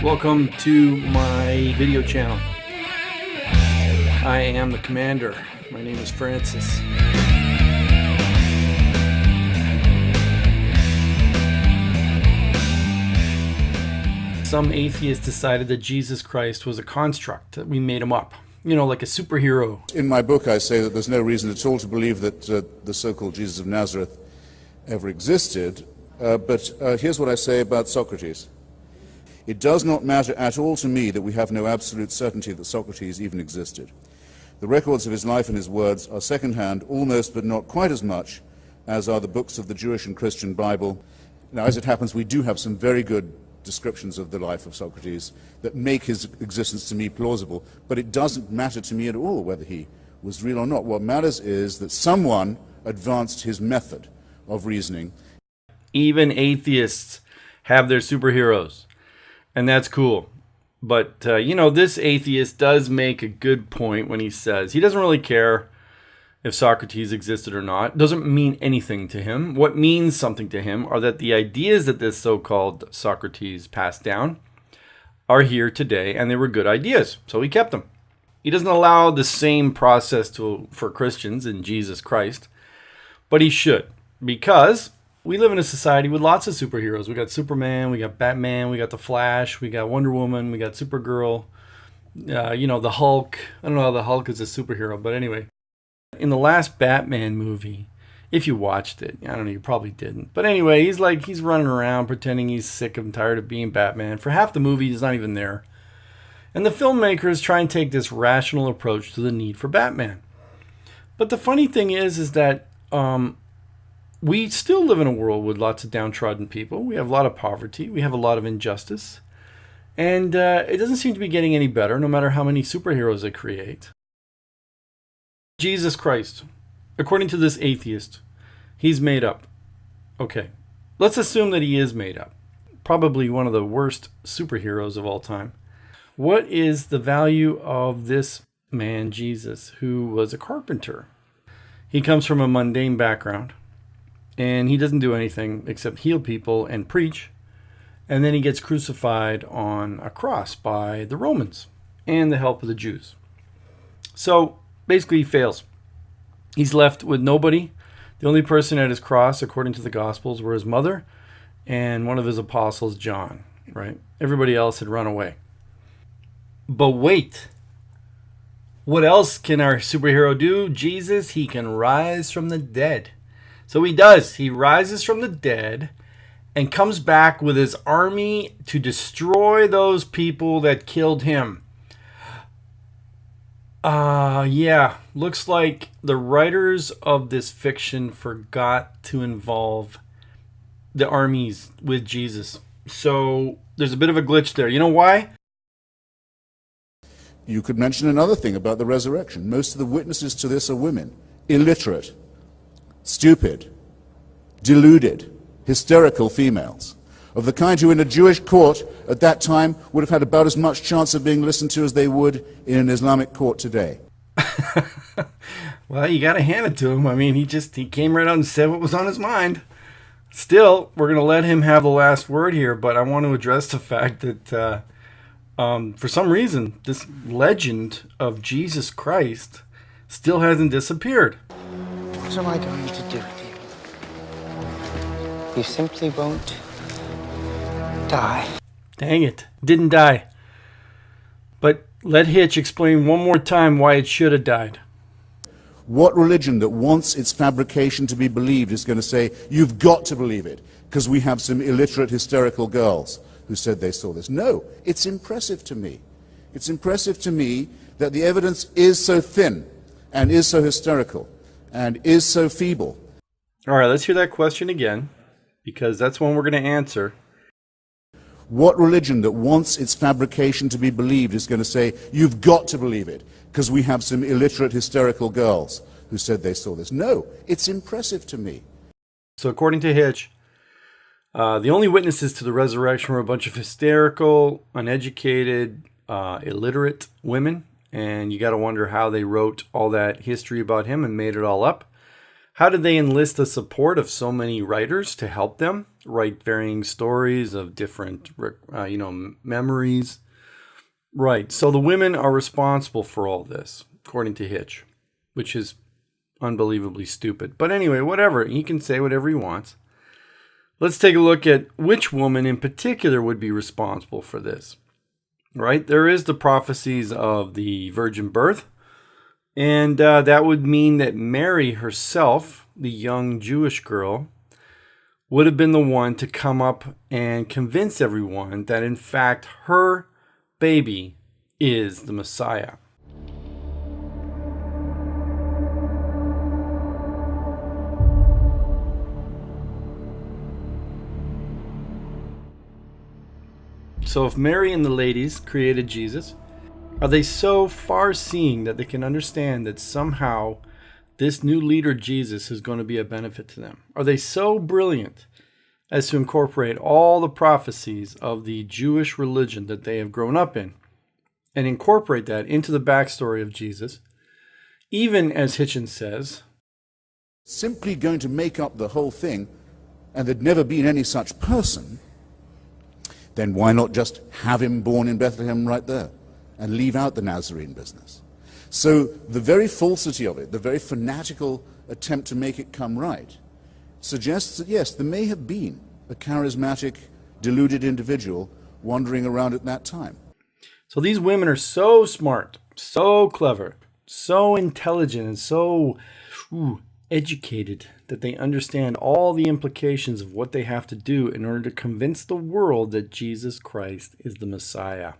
Welcome to my video channel. I am the commander. My name is Francis. Some atheists decided that Jesus Christ was a construct, that we made him up. You know, like a superhero. In my book I say that there's no reason at all to believe that the so-called Jesus of Nazareth ever existed, but here's what I say about Socrates. It does not matter at all to me that we have no absolute certainty that Socrates even existed. The records of his life and his words are second-hand almost, but not quite as much, as are the books of the Jewish and Christian Bible. Now, as it happens, we do have some very good descriptions of the life of Socrates that make his existence to me plausible, but it doesn't matter to me at all whether he was real or not. What matters is that someone advanced his method of reasoning. Even atheists have their superheroes. And that's cool. But, you know, this atheist does make a good point when he says he doesn't really care if Socrates existed or not. It doesn't mean anything to him. What means something to him are that the ideas that this so-called Socrates passed down are here today, and they were good ideas. So he kept them. He doesn't allow the same process for Christians in Jesus Christ, but he should, because we live in a society with lots of superheroes. We got Superman, we got Batman, we got the Flash, we got Wonder Woman, we got Supergirl, you know, the Hulk. I don't know how the Hulk is a superhero, but anyway. In the last Batman movie, if you watched it, I don't know, you probably didn't. But anyway, he's running around pretending he's sick and tired of being Batman. For half the movie, he's not even there. And the filmmakers try and take this rational approach to the need for Batman. But the funny thing is that we still live in a world with lots of downtrodden people. We have a lot of poverty. We have a lot of injustice. And it doesn't seem to be getting any better, no matter how many superheroes they create. Jesus Christ, according to this atheist, he's made up. Okay, let's assume that he is made up. Probably one of the worst superheroes of all time. What is the value of this man, Jesus, who was a carpenter? He comes from a mundane background. And he doesn't do anything except heal people and preach. And then he gets crucified on a cross by the Romans and the help of the Jews. So basically he fails. He's left with nobody. The only person at his cross, according to the Gospels, were his mother and one of his apostles, John. Right? Everybody else had run away. But wait. What else can our superhero do? Jesus, he can rise from the dead. So he does. He rises from the dead and comes back with his army to destroy those people that killed him. Yeah. Looks like the writers of this fiction forgot to involve the armies with Jesus. So there's a bit of a glitch there. You know why? You could mention another thing about the resurrection. Most of the witnesses to this are women, illiterate, stupid, deluded, hysterical females, of the kind who in a Jewish court at that time would have had about as much chance of being listened to as they would in an Islamic court today. Well, you got to hand it to him. I mean, he came right out and said what was on his mind. Still, we're going to let him have the last word here, but I want to address the fact that for some reason, this legend of Jesus Christ still hasn't disappeared. What am I going to do with you? You simply won't die. Dang it. Didn't die. But let Hitch explain one more time why it should have died. What religion that wants its fabrication to be believed is going to say, you've got to believe it, because we have some illiterate, hysterical girls who said they saw this? No, it's impressive to me. It's impressive to me that the evidence is so thin and is so hysterical and is so feeble. All right, let's hear that question again, because that's one we're going to answer. What religion that wants its fabrication to be believed is going to say, you've got to believe it, because we have some illiterate, hysterical girls who said they saw this? No, it's impressive to me. So according to Hitch, the only witnesses to the resurrection were a bunch of hysterical, uneducated, illiterate women. And you got to wonder how they wrote all that history about him and made it all up. How did they enlist the support of so many writers to help them? write varying stories of different, memories. Right. So the women are responsible for all this, according to Hitch, which is unbelievably stupid. But anyway, whatever. He can say whatever he wants. Let's take a look at which woman in particular would be responsible for this. Right? There is the prophecies of the virgin birth. And that would mean that Mary herself, the young Jewish girl, would have been the one to come up and convince everyone that in fact her baby is the Messiah. So if Mary and the ladies created Jesus, are they so far-seeing that they can understand that somehow this new leader Jesus is going to be a benefit to them? Are they so brilliant as to incorporate all the prophecies of the Jewish religion that they have grown up in and incorporate that into the backstory of Jesus, even as Hitchens says, simply going to make up the whole thing and there'd never been any such person, then why not just have him born in Bethlehem right there and leave out the Nazarene business? So the very falsity of it, the very fanatical attempt to make it come right, suggests that yes, there may have been a charismatic, deluded individual wandering around at that time. So these women are so smart, so clever, so intelligent, and so educated that they understand all the implications of what they have to do in order to convince the world that Jesus Christ is the Messiah.